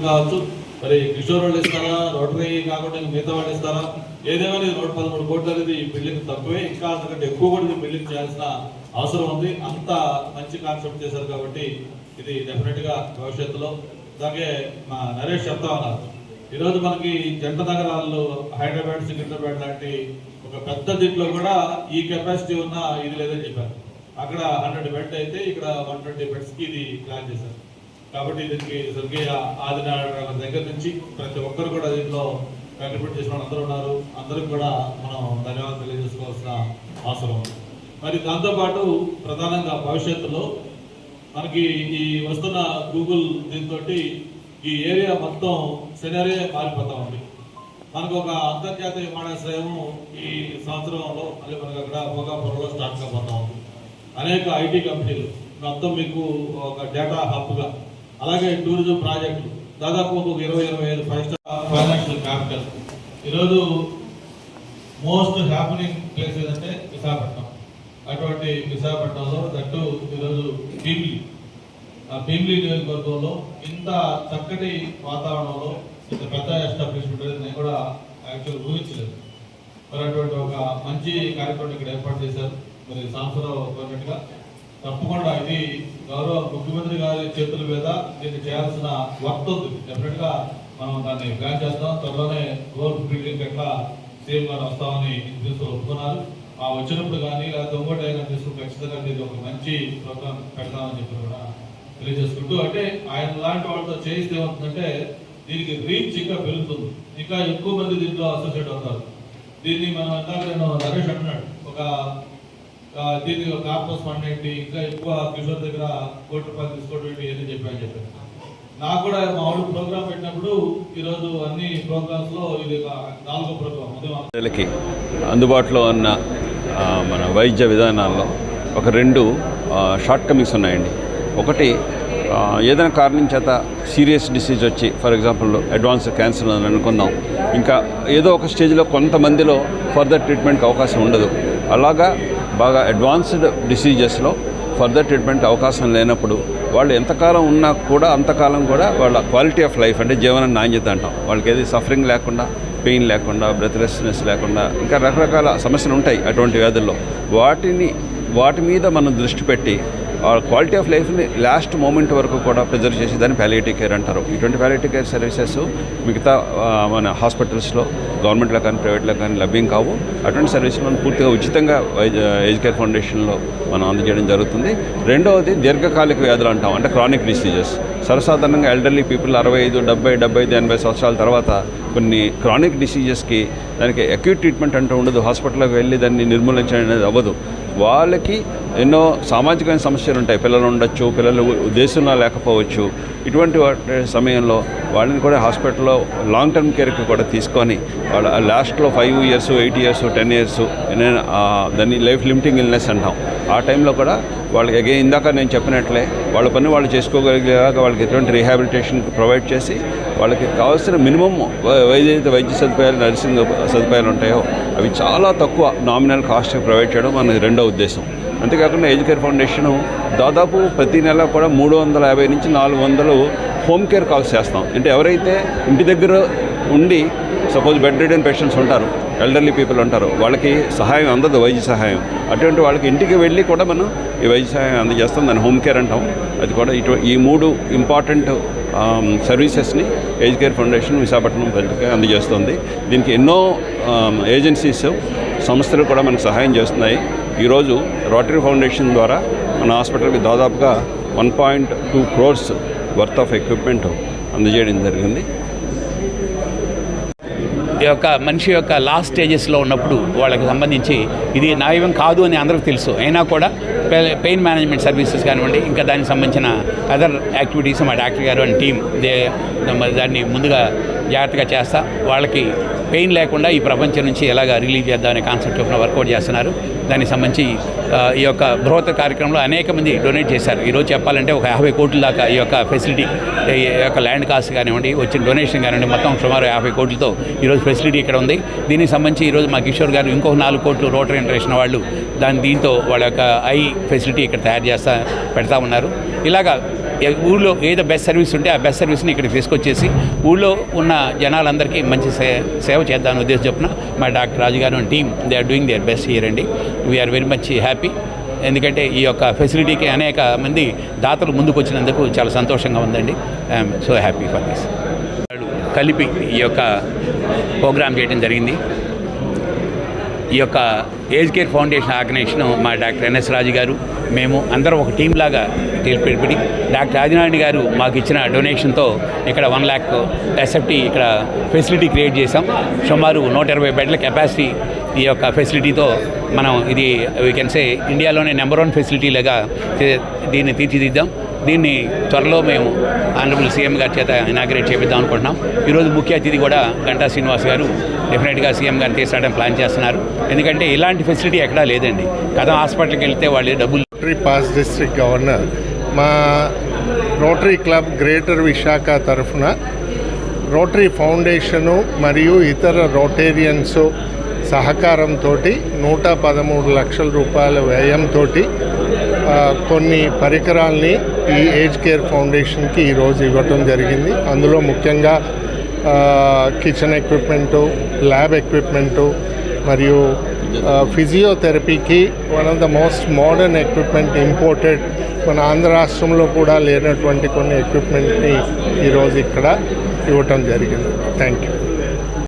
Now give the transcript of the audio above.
కావచ్చు, మరి కిషోర్ వాళ్ళు ఇస్తారా, రోటరీ కాకుండా మిగతా వాళ్ళు ఇస్తారా, ఏదేమైనా 113 కోట్లు అనేది ఈ బిల్డింగ్ తక్కువే, ఇంకా అంతకంటే ఎక్కువ కూడా బిల్డింగ్ చేయాల్సిన అవసరం ఉంది. అంత మంచి కాన్సెప్ట్ చేశారు కాబట్టి ఇది డెఫినెట్ గా భవిష్యత్తులో. అలాగే మా నరేష్ చెప్తా ఉన్నారు, ఈరోజు మనకి జంట నగరాల్లో హైదరాబాద్, సికింద్రాబాద్ లాంటి ఒక పెద్ద దీంట్లో కూడా ఈ కెపాసిటీ ఉన్న ఇది లేదని చెప్పారు. అక్కడ 100 బెడ్ అయితే ఇక్కడ 120 బెడ్స్ కి ఇది ప్లాన్ చేశారు. కాబట్టి దీనికి స్వర్గీయ ఆదినారాయణ దగ్గర నుంచి ప్రతి ఒక్కరు కూడా దీంట్లో కంట్రిబ్యూట్ చేసిన వాళ్ళు అందరూ ఉన్నారు. అందరికి కూడా మనం ధన్యవాదాలు తెలియజేసుకోవాల్సిన అవసరం ఉంది. మరి దాంతోపాటు ప్రధానంగా భవిష్యత్తులో మనకి ఈ వస్తున్న గూగుల్ దీంతో ఈ ఏరియా మొత్తం సినారియే మారిపోతా ఉంది. మనకు ఒక అంతర్జాతీయ విమానాశ్రయం ఈ సంవత్సరంలో మళ్ళీ మనకు అక్కడ భోగాపురంలో స్టార్ట్ కాబోతా ఉంది. అనేక ఐటీ కంపెనీలు మొత్తం మీకు ఒక డేటా హబ్గా, అలాగే టూరిజం ప్రాజెక్టులు దాదాపు ఒక 20-25 5 స్టార్ ఫైనాన్షియల్ క్యాపిటల్. ఈరోజు మోస్ట్ హ్యాపెనింగ్ ప్లేస్ ఏదంటే విశాఖపట్నం. అటువంటి విశాఖపట్నంలో దట్టు ఈరోజు భీమిలి నియోజకవర్గంలో ఇంత చక్కటి వాతావరణంలో ఇంత పెద్ద ఎస్టాబ్లిష్మెంట్ అనేది నేను కూడా యాక్చువల్ ఊహించలేదు. మరి అటువంటి ఒక మంచి కార్యక్రమం ఇక్కడ ఏర్పాటు చేశారు. మరి సంవత్సరం కోరినట్టుగా తప్పకుండా ఇది గౌరవ ముఖ్యమంత్రి గారి చేతుల మీద దీన్ని చేయాల్సిన వర్క్ ఉంది. డెఫినెట్ గా మనం దాన్ని ప్లాన్ చేస్తాం. త్వరలోనే గోల్డ్ బిల్డింగ్ ఎట్లా సీఎం గారు వస్తామని తీసుకుని ఒప్పుకున్నారు. వచ్చినప్పుడు కానీ లేదా ఇంకోటి అయినా తీసుకుని ఖచ్చితంగా ఇది ఒక మంచి ప్రోగ్రామ్ పెడతామని చెప్పి కూడా తెలియజేసుకుంటూ, అంటే ఆయన లాంటి వాళ్ళతో చేయిస్తే ఏమవుతుందంటే దీనికి రీచ్ ఇంకా పెరుగుతుంది, ఇంకా ఎక్కువ మంది దీంట్లో అసోసియేట్ అవుతారు. దీన్ని మనం ఇందాక నేను నరేష్ అంటున్నాడు, ఒక దీనికి ఒక కార్పస్ ఫండ్ ఏంటి, ఇంకా ఎక్కువ కిషోర్ దగ్గర ₹1 కోటి తీసుకోవడం ఏంటి అని చెప్పాను. నాకు కూడా మా ఊరు ప్రోగ్రామ్ పెట్టినప్పుడు ఈరోజు అన్ని ప్రోగ్రామ్స్ లో ఇది 4వ ప్రోగ్రామ్. అందుబాటులో ఉన్న మన వైద్య విధానాల్లో ఒక 2 షార్ట్ కమింగ్స్ ఉన్నాయండి. ఒకటి, ఏదైనా కారణం చేత సీరియస్ డిసీజ్ వచ్చి, ఫర్ ఎగ్జాంపుల్ అడ్వాన్స్ క్యాన్సర్ అని అనుకుందాం, ఇంకా ఏదో ఒక స్టేజ్లో కొంతమందిలో ఫర్దర్ ట్రీట్మెంట్కి అవకాశం ఉండదు. అలాగా బాగా అడ్వాన్స్డ్ డిసీజెస్లో ఫర్దర్ ట్రీట్మెంట్ అవకాశం లేనప్పుడు వాళ్ళు ఎంతకాలం ఉన్నా కూడా అంతకాలం కూడా వాళ్ళ క్వాలిటీ ఆఫ్ లైఫ్ అంటే జీవన నాణ్యత అంటాం, వాళ్ళకి ఏది సఫరింగ్ లేకుండా, పెయిన్ లేకుండా, బ్రెత్లెస్నెస్ లేకుండా, ఇంకా రకరకాల సమస్యలు ఉంటాయి అటువంటి వ్యాధుల్లో. వాటి మీద మనం దృష్టి పెట్టి క్వాలిటీ ఆఫ్ లైఫ్ని లాస్ట్ మూమెంట్ వరకు కూడా ప్రిజర్వ్ చేసి దాన్ని ప్యాలియేటివ్ కేర్ అంటారు. ఇటువంటి ప్యాలియేటివ్ కేర్ సర్వీసెస్ మిగతా మన హాస్పిటల్స్లో గవర్నమెంట్లో కానీ ప్రైవేట్లో కానీ లభ్యం కావు. అటువంటి సర్వీసులు మనం పూర్తిగా ఉచితంగా ఏజ్ కేర్ ఫౌండేషన్లో మనం అందజేయడం జరుగుతుంది. రెండవది, దీర్ఘకాలిక వ్యాధులు అంటాం, అంటే క్రానిక్ డిసీజెస్. సర్వసాధారణంగా ఎల్డర్లీ పీపుల్ 65, 70, 75, 80 సంవత్సరాల తర్వాత కొన్ని క్రానిక్ డిసీజెస్కి దానికి అక్యూట్ ట్రీట్మెంట్ అంటూ ఉండదు. హాస్పిటల్కి వెళ్ళి దాన్ని నిర్మూలించడం అనేది అవ్వదు. వాళ్ళకి ఎన్నో సామాజికమైన సమస్యలు ఉంటాయి. పిల్లలు ఉండొచ్చు, పిల్లలు దేశంలో లేకపోవచ్చు. ఇటువంటి సమయంలో వాళ్ళని కూడా హాస్పిటల్లో లాంగ్ టర్మ్ కేర్కి కూడా తీసుకొని వాళ్ళ లాస్ట్లో 5 years, 8 years, 10 years దాన్ని లైఫ్ లిమిటింగ్ ఇల్నెస్ అంటాం. ఆ టైంలో కూడా వాళ్ళకి ఇందాక నేను చెప్పినట్లే వాళ్ళ పని వాళ్ళు చేసుకోగలిగేలాగా వాళ్ళకి ఎటువంటి రీహాబిలిటేషన్ ప్రొవైడ్ చేసి వాళ్ళకి కావాల్సిన మినిమం ఏదైతే వైద్య సదుపాయాలు, నర్సింగ్ సదుపాయాలు ఉంటాయో అవి చాలా తక్కువ నామినల్ కాస్ట్కి ప్రొవైడ్ చేయడం మన రెండో ఉద్దేశం. అంతేకాకుండా ఏజ్ కేర్ ఫౌండేషను దాదాపు ప్రతి నెల కూడా 350 నుంచి 400 హోమ్ కేర్ కాల్స్ చేస్తాం. అంటే ఎవరైతే ఇంటి దగ్గర ఉండి సపోజ్ బెడ్ రిడెన్ పేషెంట్స్ ఉంటారు, ఎల్డర్లీ పీపుల్ ఉంటారు, వాళ్ళకి సహాయం అందదు, వైద్య సహాయం. అటువంటి వాళ్ళకి ఇంటికి వెళ్ళి కూడా మనం ఈ వైద్య సహాయం అందజేస్తాం, దాన్ని హోమ్ కేర్ అంటాం. అది కూడా ఈ 3 ఇంపార్టెంట్ సర్వీసెస్ని ఏజ్ కేర్ ఫౌండేషన్ విశాఖపట్నం ప్రజలకి అందజేస్తుంది. దీనికి ఎన్నో ఏజెన్సీస్, సంస్థలు కూడా మనకు సహాయం చేస్తున్నాయి. ఈరోజు రోటరీ ఫౌండేషన్ ద్వారా మన హాస్పిటల్కి దాదాపుగా 1.2 crores వర్త్ ఆఫ్ ఎక్విప్మెంట్ అందజేయడం జరిగింది. ఈ యొక్క మనిషి యొక్క లాస్ట్ స్టేజెస్లో ఉన్నప్పుడు వాళ్ళకి సంబంధించి ఇది నయం కాదు అని అందరికీ తెలుసు. అయినా కూడా పెయిన్ మేనేజ్మెంట్ సర్వీసెస్ కానివ్వండి, ఇంకా దానికి సంబంధించిన అదర్ యాక్టివిటీస్ మా డాక్టర్ గారు అండ్ టీమ్ దాన్ని ముందుగా జాగ్రత్తగా చేస్తా వాళ్ళకి పెయిన్ లేకుండా ఈ ప్రపంచం నుంచి ఎలాగ రిలీజ్ చేద్దామనే కాన్సెప్ట్ చొప్పున వర్కౌట్ చేస్తున్నారు. దానికి సంబంధించి ఈ యొక్క బృహత్ కార్యక్రమంలో అనేక మంది డొనేట్ చేశారు. ఈరోజు చెప్పాలంటే ఒక 50 కోట్ల దాకా ఈ యొక్క ఫెసిలిటీ, ఈ యొక్క ల్యాండ్ కాస్ట్ కానివ్వండి, వచ్చిన డొనేషన్ కానివ్వండి, మొత్తం సుమారు 50 కోట్లతో ఈరోజు ఫెసిలిటీ ఇక్కడ ఉంది. దీనికి సంబంధించి ఈరోజు మా కిషోర్ గారు ఇంకొక 4 కోట్లు రోటరీ ఇంటర్నేషనల్ వాళ్ళు దీంతో వాళ్ళ యొక్క ఐ ఫెసిలిటీ ఇక్కడ తయారు పెడతా ఉన్నారు. ఇలాగా ఊళ్ళో ఏదో బెస్ట్ సర్వీస్ ఉంటే ఆ బెస్ట్ సర్వీస్ని ఇక్కడికి తీసుకొచ్చేసి ఊళ్ళో ఉన్న జనాలందరికీ మంచి సేవ చేద్దామని ఉద్దేశం చొప్పున మా డాక్టర్ రాజు గారు and team they are doing their best here అండి. We are very much happy. ఎందుకంటే ఈ యొక్క ఫెసిలిటీకి అనేక మంది దాతలు ముందుకు వచ్చినందుకు చాలా సంతోషంగా ఉందండి. I'm so happy for this. కలిపి ఈ యొక్క ప్రోగ్రామ్ చేయడం జరిగింది. ఈ యొక్క ఏజ్ కేర్ ఫౌండేషన్ ఆర్గనైజేషన్ మా డాక్టర్ ఎన్ఎస్ రాజు గారు మేము అందరం ఒక టీం లాగా తెలిపి డాక్టర్ ఆదినారాయణ గారు మాకు ఇచ్చిన డొనేషన్తో ఇక్కడ 1 lakh ఎస్ఎఫ్టీ ఇక్కడ ఫెసిలిటీ క్రియేట్ చేసాం. సుమారు 120 బెడ్ల కెపాసిటీ ఈ యొక్క ఫెసిలిటీతో మనం ఇది వీ కెన్ సే ఇండియాలోనే నెంబర్ 1 ఫెసిలిటీలుగా దీన్ని తీర్చిదిద్దాం. దీన్ని త్వరలో మేము ఆనరబుల్ సీఎం గారి చేత ఇనాగ్రేట్ చేపిద్దాం అనుకుంటున్నాం. ఈరోజు ముఖ్య అతిథి కూడా గంటా శ్రీనివాస్ గారు డెఫినెట్గా సీఎం గారిని తీసుకురావడం ప్లాన్ చేస్తున్నారు. ఎందుకంటే ఇలాంటి ఫెసిలిటీ ఎక్కడా లేదండి. కథం హాస్పిటల్కి వెళ్తే వాళ్ళు డబ్బులు. రోటరీ పాస్ డిస్ట్రిక్ట్ గవర్నర్ మా రోటరీ క్లబ్ గ్రేటర్ విశాఖ తరఫున రోటరీ ఫౌండేషను మరియు ఇతర రోటేరియన్స్ సహకారంతో 113 లక్షల రూపాయల వ్యయంతో కొన్ని పరికరాల్ని ఈ ఏజ్ కేర్ ఫౌండేషన్కి ఈరోజు ఇవ్వటం జరిగింది. అందులో ముఖ్యంగా కిచెన్ ఎక్విప్మెంటు, ల్యాబ్ ఎక్విప్మెంటు మరియు ఫిజియోథెరపీకి one of the most modern equipment imported మన ఆంధ్ర రాష్ట్రంలో కూడా లేనటువంటి కొన్ని ఎక్విప్మెంట్ని ఈరోజు ఇక్కడ ఇవ్వటం జరిగింది. Thank you.